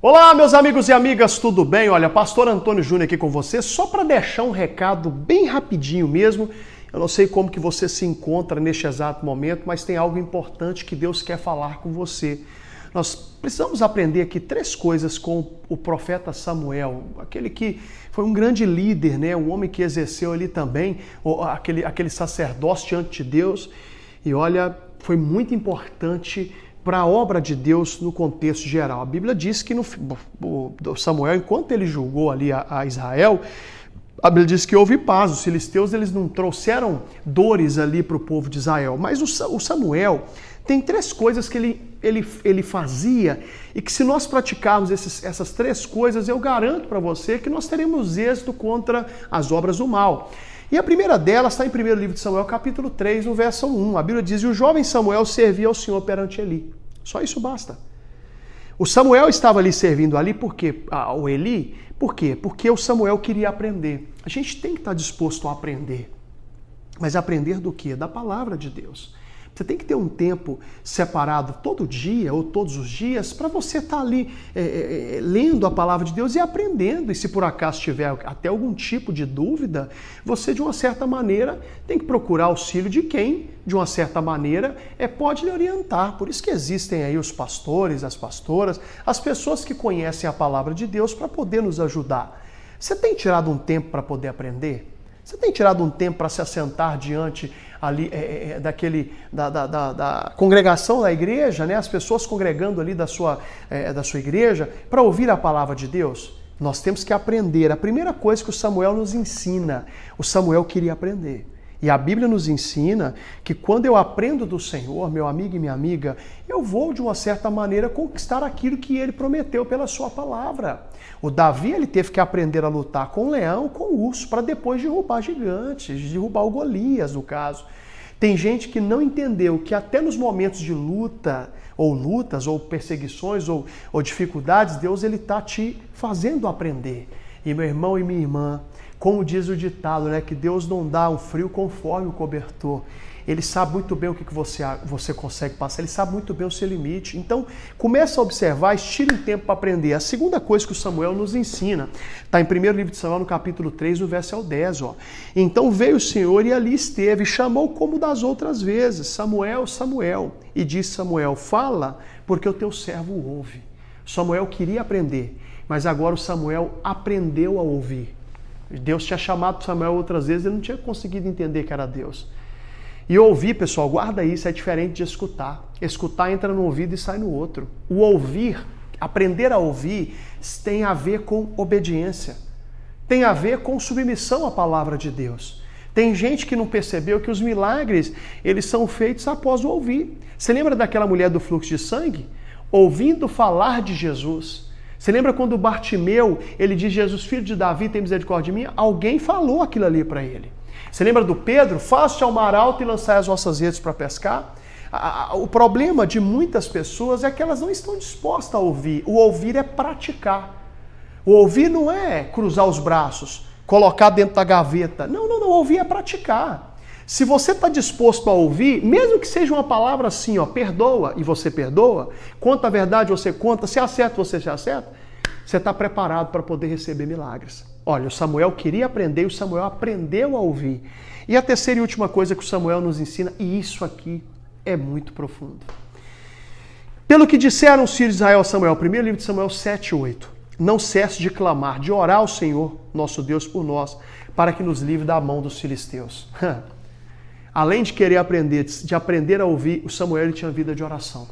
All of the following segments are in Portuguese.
Olá, meus amigos e amigas, tudo bem? Olha, Pastor Antônio Júnior aqui com você, só para deixar um recado bem rapidinho mesmo. Eu não sei como que você se encontra neste exato momento, mas tem algo importante que Deus quer falar com você. Nós precisamos aprender aqui 3 coisas com o profeta Samuel, aquele que foi um grande líder, né? Um homem que exerceu ali também aquele sacerdócio diante de Deus. E olha, foi muito importante para a obra de Deus no contexto geral. A Bíblia diz que Samuel, enquanto ele julgou ali a Israel, a Bíblia diz que houve paz. Os filisteus eles não trouxeram dores ali para o povo de Israel. Mas o Samuel tem 3 coisas que ele fazia e que se nós praticarmos essas 3 coisas, eu garanto para você que nós teremos êxito contra as obras do mal. E a primeira delas está em 1º livro de Samuel, capítulo 3, no verso 1. A Bíblia diz, e o jovem Samuel servia ao Senhor perante Eli. Só isso basta. O Samuel estava ali servindo ali ao Eli, por quê? Porque o Samuel queria aprender. A gente tem que estar disposto a aprender. Mas aprender do quê? Da palavra de Deus. Você tem que ter um tempo separado todo dia ou todos os dias para você estar ali lendo a palavra de Deus e aprendendo. E se por acaso tiver até algum tipo de dúvida, você de uma certa maneira tem que procurar auxílio de quem, de uma certa maneira, pode lhe orientar. Por isso que existem aí os pastores, as pastoras, as pessoas que conhecem a palavra de Deus para poder nos ajudar. Você tem tirado um tempo para poder aprender? Você tem tirado um tempo para se assentar diante ali da congregação da igreja, né? As pessoas congregando ali da sua igreja, para ouvir a palavra de Deus? Nós temos que aprender. A primeira coisa que o Samuel nos ensina, o Samuel queria aprender. E a Bíblia nos ensina que quando eu aprendo do Senhor, meu amigo e minha amiga, eu vou, de uma certa maneira, conquistar aquilo que Ele prometeu pela sua palavra. O Davi, ele teve que aprender a lutar com o leão, com o urso, para depois derrubar gigantes, derrubar o Golias, no caso. Tem gente que não entendeu que até nos momentos de luta, ou lutas, ou perseguições, ou dificuldades, Deus ele está te fazendo aprender. E meu irmão e minha irmã, como diz o ditado, né, que Deus não dá um frio conforme o cobertor. Ele sabe muito bem o que você consegue passar, ele sabe muito bem o seu limite. Então, começa a observar, estire um tempo para aprender. A segunda coisa que o Samuel nos ensina, está em 1º livro de Samuel, no capítulo 3, no verso 10. Ó. Então veio o Senhor e ali esteve, e chamou como das outras vezes, Samuel, Samuel. E disse Samuel, fala, porque o teu servo ouve. Samuel queria aprender, mas agora o Samuel aprendeu a ouvir. Deus tinha chamado Samuel outras vezes, ele não tinha conseguido entender que era Deus. E ouvir, pessoal, guarda isso, é diferente de escutar. Escutar entra no ouvido e sai no outro. O ouvir, aprender a ouvir, tem a ver com obediência. Tem a ver com submissão à palavra de Deus. Tem gente que não percebeu que os milagres, eles são feitos após o ouvir. Você lembra daquela mulher do fluxo de sangue? Ouvindo falar de Jesus. Você lembra quando Bartimeu, ele diz, Jesus, filho de Davi, tem misericórdia de mim? Alguém falou aquilo ali para ele. Você lembra do Pedro? Faça-te ao mar alto e lançai as vossas redes para pescar? O problema de muitas pessoas é que elas não estão dispostas a ouvir. O ouvir é praticar. O ouvir não é cruzar os braços, colocar dentro da gaveta. Não. Ouvir é praticar. Se você está disposto a ouvir, mesmo que seja uma palavra assim, ó, perdoa, e você perdoa, conta a verdade, você conta, se acerta, você se acerta, você está preparado para poder receber milagres. Olha, o Samuel queria aprender e o Samuel aprendeu a ouvir. E a terceira e última coisa que o Samuel nos ensina, e isso aqui é muito profundo. Pelo que disseram os filhos de Israel a Samuel, 1º livro de Samuel 7:8, não cesse de clamar, de orar ao Senhor, nosso Deus, por nós, para que nos livre da mão dos filisteus. Além de querer aprender, de aprender a ouvir, o Samuel ele tinha vida de oração.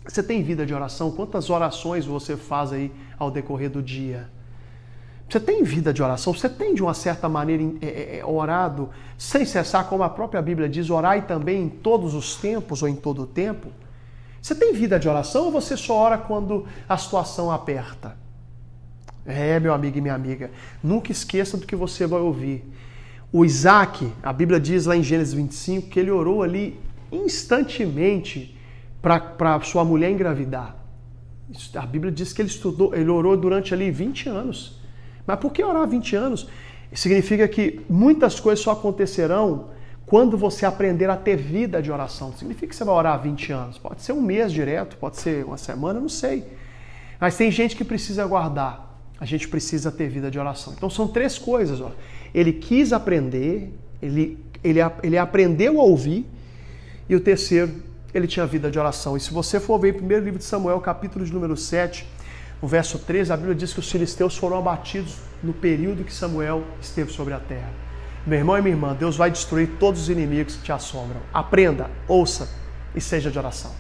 Você tem vida de oração? Quantas orações você faz aí ao decorrer do dia? Você tem vida de oração? Você tem, de uma certa maneira, orado sem cessar, como a própria Bíblia diz, orai também em todos os tempos ou em todo o tempo? Você tem vida de oração ou você só ora quando a situação aperta? Meu amigo e minha amiga, nunca esqueça do que você vai ouvir. O Isaac, a Bíblia diz lá em Gênesis 25, que ele orou ali instantemente para sua mulher engravidar. A Bíblia diz que ele orou durante ali 20 anos. Mas por que orar 20 anos? Significa que muitas coisas só acontecerão quando você aprender a ter vida de oração. Significa que você vai orar 20 anos. Pode ser um mês direto, pode ser uma semana, não sei. Mas tem gente que precisa aguardar. A gente precisa ter vida de oração. Então são 3 coisas. Ó. Ele quis aprender, ele aprendeu a ouvir, e o terceiro, ele tinha vida de oração. E se você for ver em 1º livro de Samuel, capítulo de número 7, no verso 13, a Bíblia diz que os filisteus foram abatidos no período que Samuel esteve sobre a terra. Meu irmão e minha irmã, Deus vai destruir todos os inimigos que te assombram. Aprenda, ouça e seja de oração.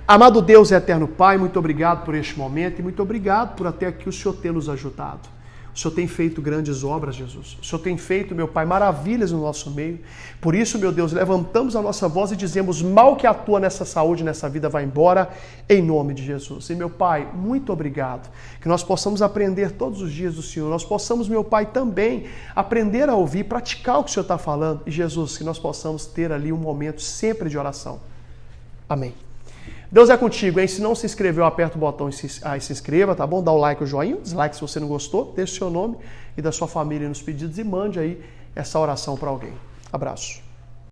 Amado Deus e eterno Pai, muito obrigado por este momento e muito obrigado por até aqui o Senhor ter nos ajudado. O Senhor tem feito grandes obras, Jesus. O Senhor tem feito, meu Pai, maravilhas no nosso meio. Por isso, meu Deus, levantamos a nossa voz e dizemos: mal que atua nessa saúde, nessa vida, vai embora, em nome de Jesus. E, meu Pai, muito obrigado. Que nós possamos aprender todos os dias do Senhor. Nós possamos, meu Pai, também aprender a ouvir, praticar o que o Senhor está falando. E, Jesus, que nós possamos ter ali um momento sempre de oração. Amém. Deus é contigo, hein? Se não se inscreveu, aperta o botão e se inscreva, tá bom? Dá o like, o joinha, dislike se você não gostou, deixe seu nome e da sua família nos pedidos e mande aí essa oração para alguém. Abraço.